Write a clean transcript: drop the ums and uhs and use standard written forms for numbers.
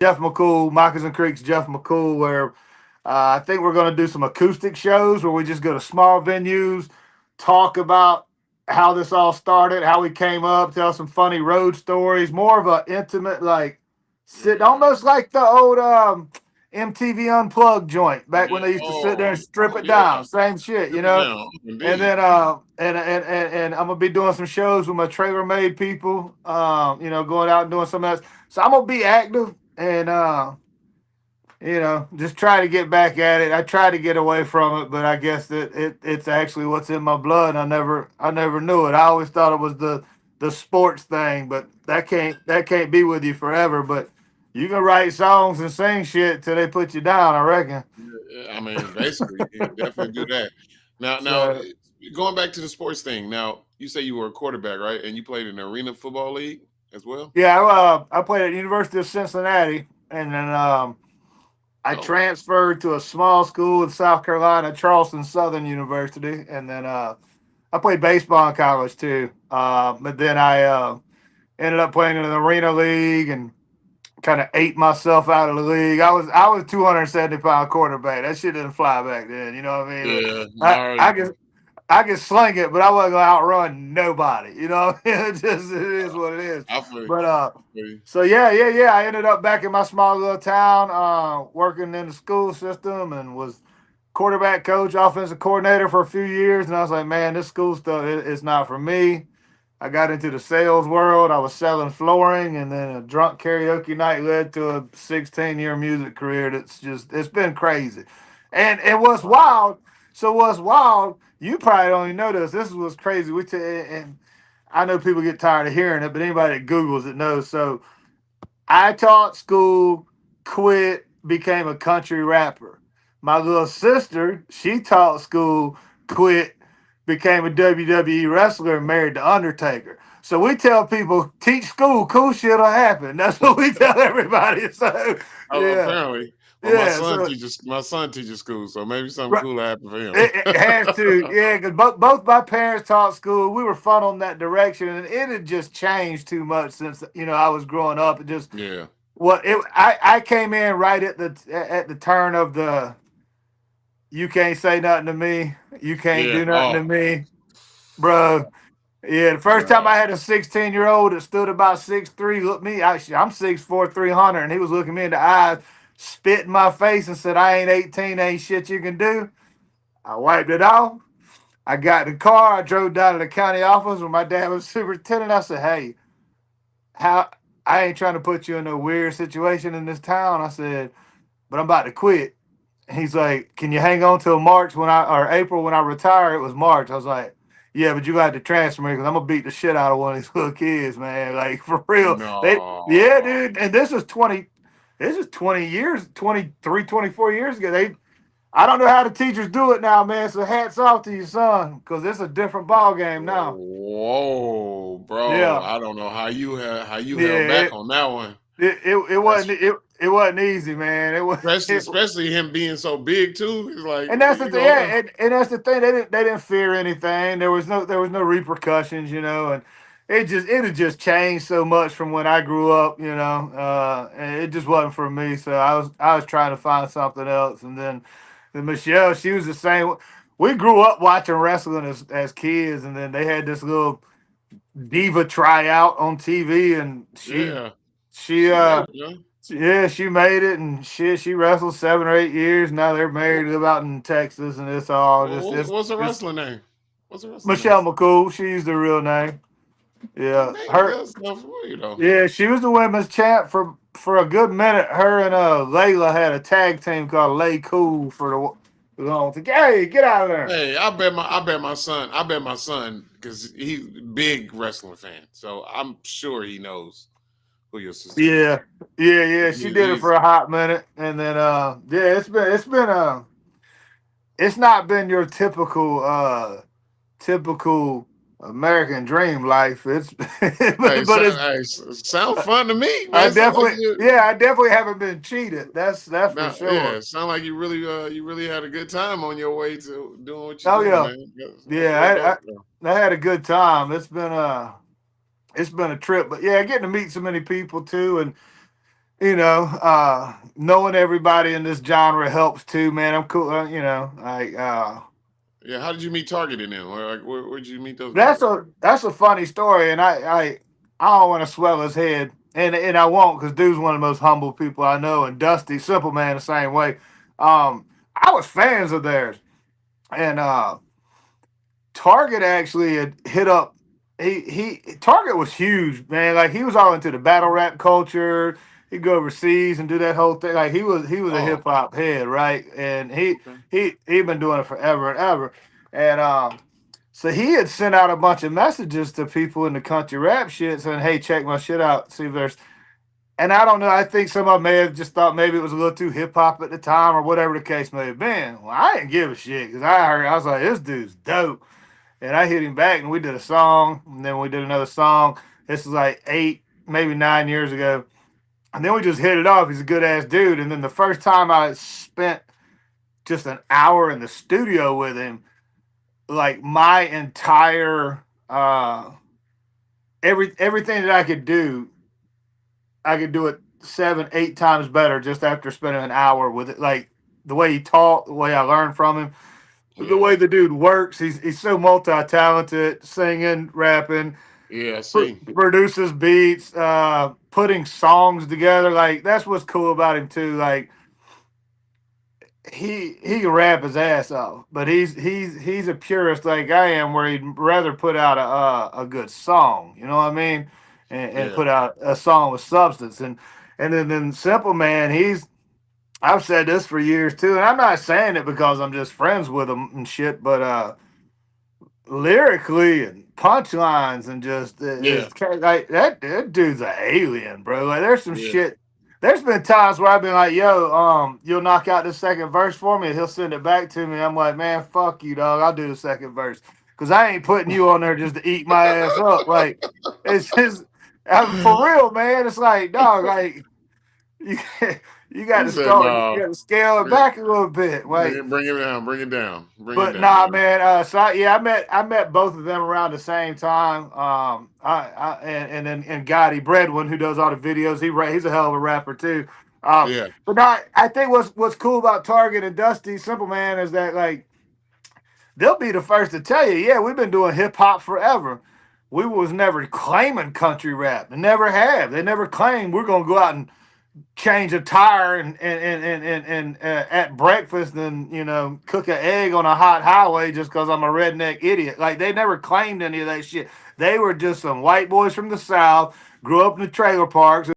Jeff McCool, Moccasin Creek's Jeff McCool, where I think we're going to do some acoustic shows where we just go to small venues, talk about how this all started, how we came up, tell some funny road stories, more of a intimate, like, sit Yeah. almost like the old MTV Unplugged joint back when Yeah. they used to sit there and strip Oh it yeah. down. Same shit, you Strip it know. down. And Indeed. then and I'm gonna be doing some shows with my trailer made people, going out and doing some of that. So I'm gonna be active and just try to get back at it. I try to get away from it, but I guess that it's actually what's in my blood. I never knew it. I always thought it was the sports thing, but that can't be with you forever. But you can write songs and sing shit till they put you down, I reckon. Yeah, I mean, basically, you can definitely do that. Now, So going back to the sports thing. Now, you say you were a quarterback, right? And you played in the Arena Football League as well. yeah, I played at University of Cincinnati, and then I Oh, transferred to a small school in South Carolina, Charleston Southern University, and then I played baseball in college too. But then I ended up playing in an arena league and kind of ate myself out of the league. I was 270-pound quarterback. That shit didn't fly back then. You know what I mean? yeah. I Now, I could I could sling it, but I wasn't gonna outrun nobody. You know, it is what it is. I feel you. But I feel you. so yeah. I ended up back in my small little town, working in the school system, and was quarterback coach, offensive coordinator for a few years. And I was like, man, this school stuff is not for me. I got into the sales world. I was selling flooring, and then a drunk karaoke night led to a 16-year music career. It's been crazy. And what's wild, so what's wild, you probably don't even know this. This is what's crazy. And I know people get tired of hearing it, but anybody that Googles it knows. So I taught school, quit, became a country rapper. My little sister, she taught school, quit, became a WWE wrestler, and married the Undertaker. So we tell people, teach school, cool shit'll happen. That's what we tell everybody. So yeah, Apparently, well, yeah. So my son teaches school, so maybe something cool will happen for him. it has to, yeah, because both my parents taught school. We were fun on that direction, and it had just changed too much since I was growing up. It just Yeah, I came in right at the turn of the you can't say nothing to me, you can't yeah. do nothing Oh, to me, bro. Yeah, the first time bro. I had a 16-year-old that stood about 6'3", looked me. I'm 6'4", 300, and he was looking me in the eyes, spit in my face, and said, "I ain't 18, ain't shit you can do." I wiped it off. I got in the car. I drove down to the county office where my dad was superintendent. I said, "Hey, how I ain't trying to put you in a weird situation in this town." I said, "But I'm about to quit." He's like, "Can you hang on till March or April when I retire?" It was March. I was like, "Yeah, but you got to transfer me because I'm gonna beat the shit out of one of these little kids, man. Like for real." Yeah, No. dude. And this is 20 years, 23, 24 years ago. I don't know how the teachers do it now, man. So hats off to your son because it's a different ball game now. Whoa, bro! Yeah, I don't know how you held yeah. back on that one. It wasn't That's it wasn't easy, man. It was it, especially him being so big too. It's like and that's the you thing. know. Yeah, and that's the thing. They didn't fear anything. There was no repercussions, and it had just changed so much from when I grew up, and it just wasn't for me. So I was trying to find something else, and then Michelle, she was the same. We grew up watching wrestling as kids, and then they had this little diva tryout on TV, and Yeah, she she made uh it, man. yeah, she made it, and shit, she wrestled 7 or 8 years. Now they're married, live out in Texas, and it's all just it's What's the just wrestler name? What's the wrestler name? Michelle McCool. She used the real name. The Yeah, name her. does sound familiar though. Yeah, she was the women's champ for a good minute. Her and Layla had a tag team called Lay Cool for the long. Hey, get out of there! Hey, I bet my son, because he's a big wrestling fan, so I'm sure he knows who your sister is. Yeah, yeah. She did it for He's, a hot minute, and then yeah, it's not been your typical American dream life. It's but it's sound fun to me, I man. Sound like definitely you. yeah I definitely haven't been cheated. That's for Now, yeah, sure. sound like you really had a good time on your way to doing what you're Oh doing, yeah, man. That's real yeah. dope, though. I had a good time. It's been a trip, but yeah, getting to meet so many people too, knowing everybody in this genre helps too, man. I'm cool. Yeah, how did you meet Target in them? Like, where'd you meet those guys? That's a funny story, and I don't want to swell his head, and I won't because dude's one of the most humble people I know, and Dusty, Simple Man, the same way. I was fans of theirs, and Target actually had hit up. He Target was huge, man. Like he was all into the battle rap culture. He'd go overseas and do that whole thing. Like he was a hip Oh, hop head, right? And okay. he'd been doing it forever and ever. And so he had sent out a bunch of messages to people in the country rap shit saying, "Hey, check my shit out. See if there's." And I don't know. I think some of them may have just thought maybe it was a little too hip hop at the time or whatever the case may have been. Well, I didn't give a shit because I was like, this dude's dope. And I hit him back, and we did a song, and then we did another song. This was like 8, maybe 9 years ago. And then we just hit it off. He's a good ass dude. And then the first time I spent just an hour in the studio with him, like my entire everything that I could do it 7, 8 times better just after spending an hour with it. Like the way he talked, the way I learned from him, the Yeah. way the dude works. He's so multi talented, singing, rapping, Yeah, I see. produces beats, putting songs together. Like that's what's cool about him too. Like he can rap his ass off, but he's a purist like I am, where he'd rather put out a good song. You know what I mean? And Yeah. put out a song with substance. And then Simple Man, I've said this for years too, and I'm not saying it because I'm just friends with him and shit, but lyrically and punchlines and just Yeah. like that dude's an alien, bro. Like there's some Yeah. shit. There's been times where I've been like, "Yo, you'll knock out the second verse for me," and he'll send it back to me. I'm like, "Man, fuck you, dog. I'll do the second verse because I ain't putting you on there just to eat my ass up." Like it's just for real, man. It's like, dog, like you you got He to said, start, you "No, got to scale it bring, back a little bit, like. bring it down, bring it down, bring it But down, nah, baby." man. Yeah, I met both of them around the same time. And then Gotti Breadwin, who does all the videos. He's a hell of a rapper too. Yeah. But nah, I think what's cool about Target and Dusty Simple Man is that like they'll be the first to tell you, yeah, we've been doing hip hop forever. We was never claiming country rap. They never have. They never claimed we're gonna go out and change a tire and at breakfast and cook an egg on a hot highway just because I'm a redneck idiot. Like they never claimed any of that shit. They were just some white boys from the South, grew up in the trailer parks.